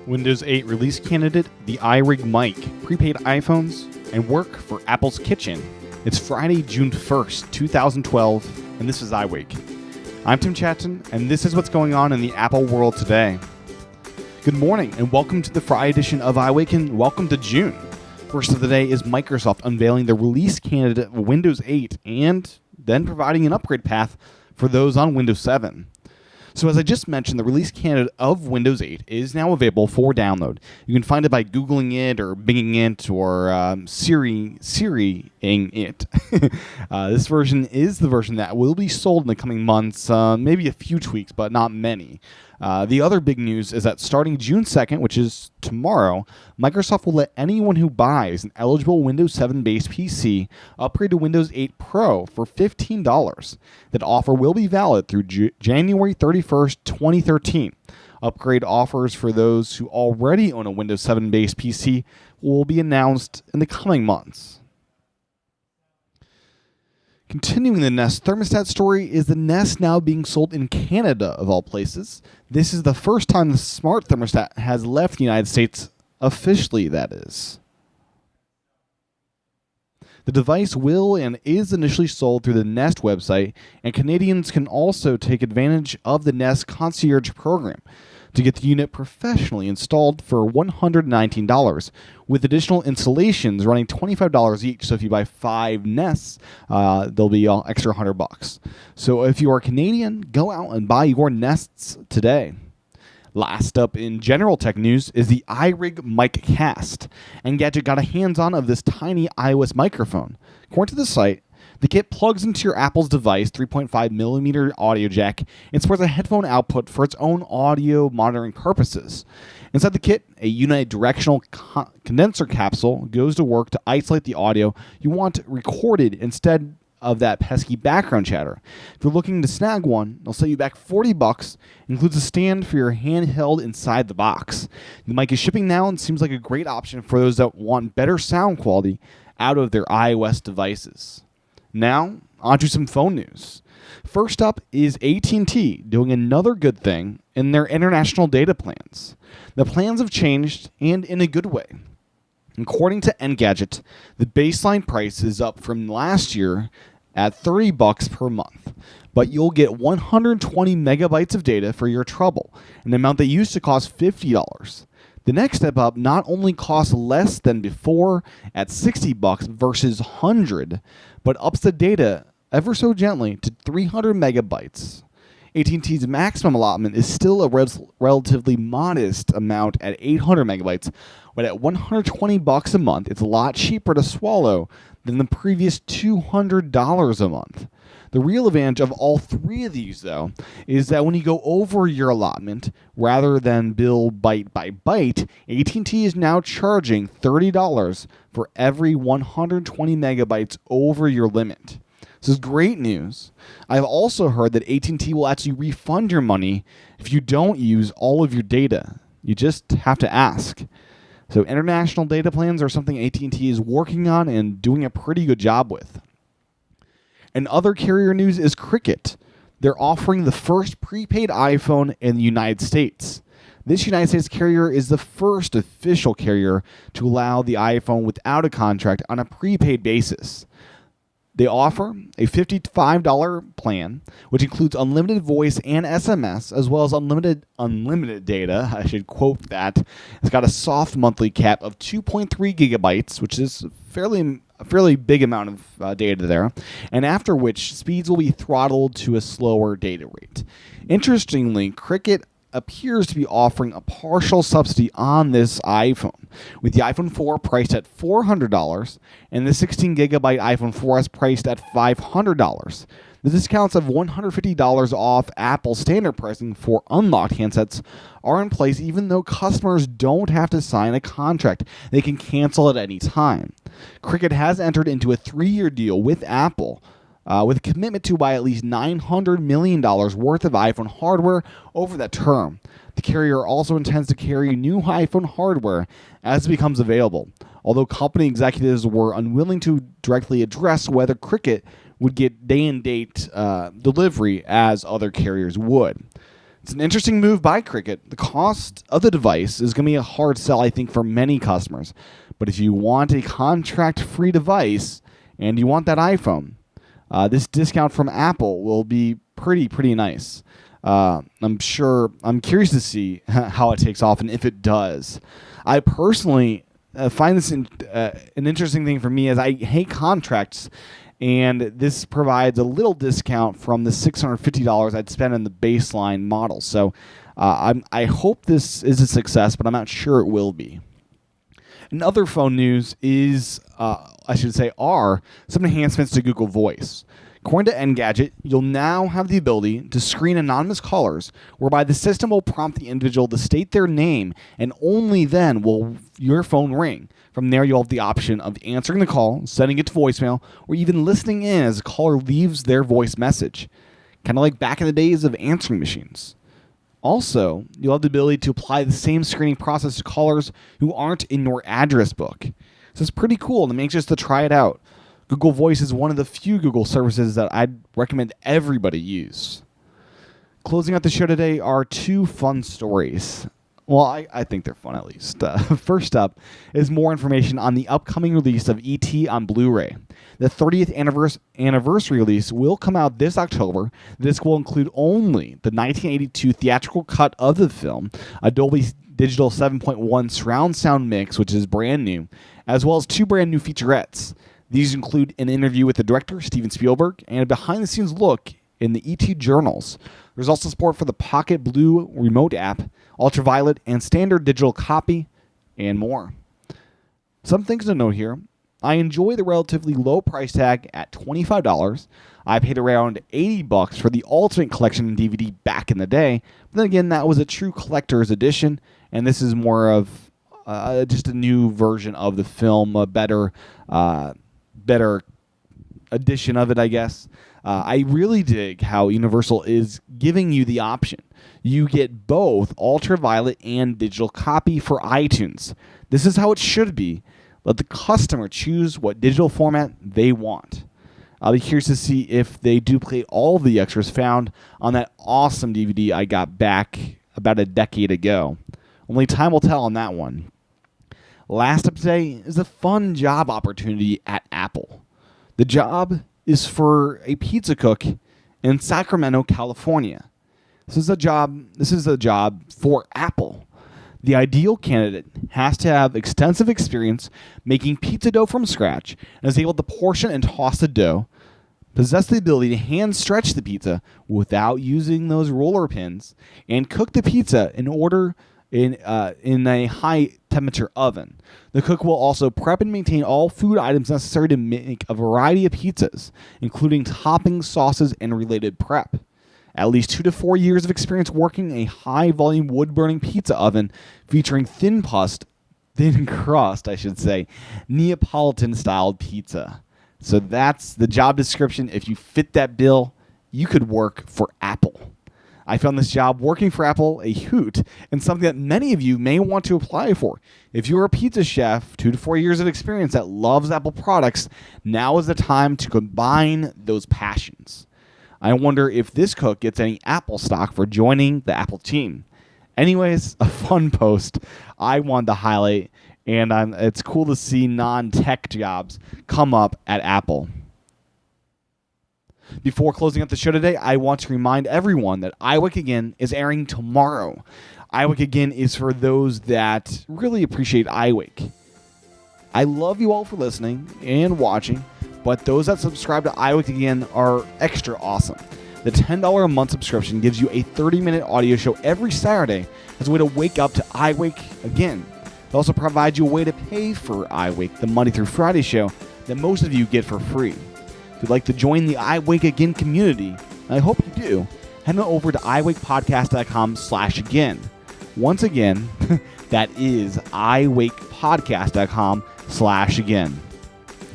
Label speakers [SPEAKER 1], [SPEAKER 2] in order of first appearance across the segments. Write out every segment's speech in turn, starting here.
[SPEAKER 1] Windows 8 release candidate, the iRig mic, prepaid iPhones, and work for Apple's Kitchen. It's Friday, June 1st, 2012, and this is iWake. I'm Tim Chaten, and this is what's going on in the Apple world today. Good morning, and welcome to the Friday edition of iWake, and welcome to June. First of the day is Microsoft unveiling the release candidate of Windows 8, and then providing an upgrade path for those on Windows 7. So as I just mentioned, the release candidate of Windows 8 is now available for download. You can find it by Googling it or Binging it or Siri-ing it. This version is the version that will be sold in the coming months, maybe a few tweaks, but not many. The other big news is that starting June 2nd, which is tomorrow, Microsoft will let anyone who buys an eligible Windows 7-based PC upgrade to Windows 8 Pro for $15. That offer will be valid through January 31st, 2013. Upgrade offers for those who already own a Windows 7-based PC will be announced in the coming months. Continuing the Nest thermostat story is the Nest now being sold in Canada, of all places. This is the first time the smart thermostat has left the United States, officially that is. The device will and is initially sold through the Nest website, and Canadians can also take advantage of the Nest Concierge program to get the unit professionally installed for $119, with additional installations running $25 each. So if you buy 5 Nests, they'll be extra $100. So if you are Canadian, go out and buy your Nests today. Last up in general tech news is the iRig Mic Cast. Engadget got a hands-on of this tiny iOS microphone. According to the site, the kit plugs into your Apple's device 3.5mm audio jack and supports a headphone output for its own audio monitoring purposes. Inside the kit, a unidirectional condenser capsule goes to work to isolate the audio you want recorded instead of that pesky background chatter. If you're looking to snag one, they'll set you back $40. Includes a stand for your handheld inside the box. The mic is shipping now and seems like a great option for those that want better sound quality out of their iOS devices. Now, on to some phone news. First up is AT&T doing another good thing in their international data plans. The plans have changed, and in a good way. According to Engadget, the baseline price is up from last year at $30 per month, but you'll get 120 megabytes of data for your trouble, an amount that used to cost $50. The next step up not only costs less than before at $60 versus $100, but ups the data ever so gently to 300 megabytes. AT&T's maximum allotment is still a relatively modest amount at 800 megabytes, but at $120 a month, it's a lot cheaper to swallow than the previous $200 a month. The real advantage of all three of these, though, is that when you go over your allotment, rather than bill byte by byte, AT&T is now charging $30 for every 120 megabytes over your limit. This is great news. I've also heard that AT&T will actually refund your money if you don't use all of your data. You just have to ask. So international data plans are something AT&T is working on and doing a pretty good job with. And other carrier news is Cricket. They're offering the first prepaid iPhone in the United States. This United States carrier is the first official carrier to allow the iPhone without a contract on a prepaid basis. They offer a $55 plan, which includes unlimited voice and SMS, as well as unlimited data. I should quote that. It's got a soft monthly cap of 2.3 gigabytes, which is a fairly big amount of data there, and after which speeds will be throttled to a slower data rate. Interestingly, Cricket appears to be offering a partial subsidy on this iPhone, with the iPhone 4 priced at $400 and the 16GB iPhone 4S priced at $500. The discounts of $150 off Apple's standard pricing for unlocked handsets are in place even though customers don't have to sign a contract. They can cancel at any time. Cricket has entered into a 3-year deal with Apple with a commitment to buy at least $900 million worth of iPhone hardware over that term. The carrier also intends to carry new iPhone hardware as it becomes available, although company executives were unwilling to directly address whether Cricket would get day-and-date delivery as other carriers would. It's an interesting move by Cricket. The cost of the device is going to be a hard sell, I think, for many customers. But if you want a contract-free device and you want that iPhone, this discount from Apple will be pretty nice. I'm curious to see how it takes off and if it does. I personally find this an interesting thing for me, as I hate contracts, and this provides a little discount from the $650 I'd spend on the baseline model. So I hope this is a success, but I'm not sure it will be. In other phone news are some enhancements to Google Voice. According to Engadget, you'll now have the ability to screen anonymous callers, whereby the system will prompt the individual to state their name, and only then will your phone ring. From there, you'll have the option of answering the call, sending it to voicemail, or even listening in as a caller leaves their voice message. Kind of like back in the days of answering machines. Also, you'll have the ability to apply the same screening process to callers who aren't in your address book. So it's pretty cool, and I'm anxious to try it out. Google Voice is one of the few Google services that I'd recommend everybody use. Closing out the show today are two fun stories. Well, I think they're fun, at least. First up is more information on the upcoming release of E.T. on Blu-ray. The 30th anniversary release will come out this October. This will include only the 1982 theatrical cut of the film, a Dolby Digital 7.1 surround sound mix, which is brand new, as well as two brand new featurettes. These include an interview with the director, Steven Spielberg, and a behind-the-scenes look in the E.T. journals. There's also support for the Pocket Blue remote app, Ultraviolet, and standard digital copy, and more. Some things to note here. I enjoy the relatively low price tag at $25. I paid around $80 for the Ultimate Collection DVD back in the day, but then again, that was a true collector's edition, and this is more of just a new version of the film, a better edition of it, I guess. I really dig how Universal is giving you the option. You get both ultraviolet and digital copy for iTunes. This is how it should be. Let the customer choose what digital format they want. I'll be curious to see if they duplicate all of the extras found on that awesome DVD I got back about a decade ago. Only time will tell on that one. Last up today is a fun job opportunity at Apple. The job is for a pizza cook in Sacramento, California. This is a job for Apple. The ideal candidate has to have extensive experience making pizza dough from scratch and is able to portion and toss the dough, possess the ability to hand stretch the pizza without using those roller pins, and cook the pizza in a high temperature oven. The cook will also prep and maintain all food items necessary to make a variety of pizzas, including toppings, sauces, and related prep. At least 2 to 4 years of experience working a high-volume wood-burning pizza oven featuring thin crust, Neapolitan-styled pizza. So that's the job description. If you fit that bill, you could work for Apple. I found this job working for Apple a hoot and something that many of you may want to apply for. If you're a pizza chef, 2 to 4 years of experience that loves Apple products, now is the time to combine those passions. I wonder if this cook gets any Apple stock for joining the Apple team. Anyways, a fun post I wanted to highlight, and it's cool to see non-tech jobs come up at Apple. Before closing up the show today, I want to remind everyone that iWake Again is airing tomorrow. iWake Again is for those that really appreciate iWake. I love you all for listening and watching, but those that subscribe to iWake Again are extra awesome. The $10 a month subscription gives you a 30-minute audio show every Saturday as a way to wake up to iWake Again. It also provides you a way to pay for iWake, the Monday through Friday show that most of you get for free. If you'd like to join the iWake Again community, and I hope you do, head on over to iWakePodcast.com/again. Once again, that is iWakePodcast.com/again.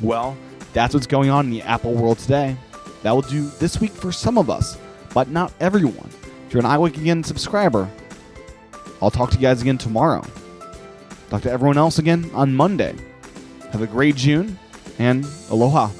[SPEAKER 1] Well, that's what's going on in the Apple world today. That will do this week for some of us, but not everyone. If you're an iWake Again subscriber, I'll talk to you guys again tomorrow. Talk to everyone else again on Monday. Have a great June, and aloha.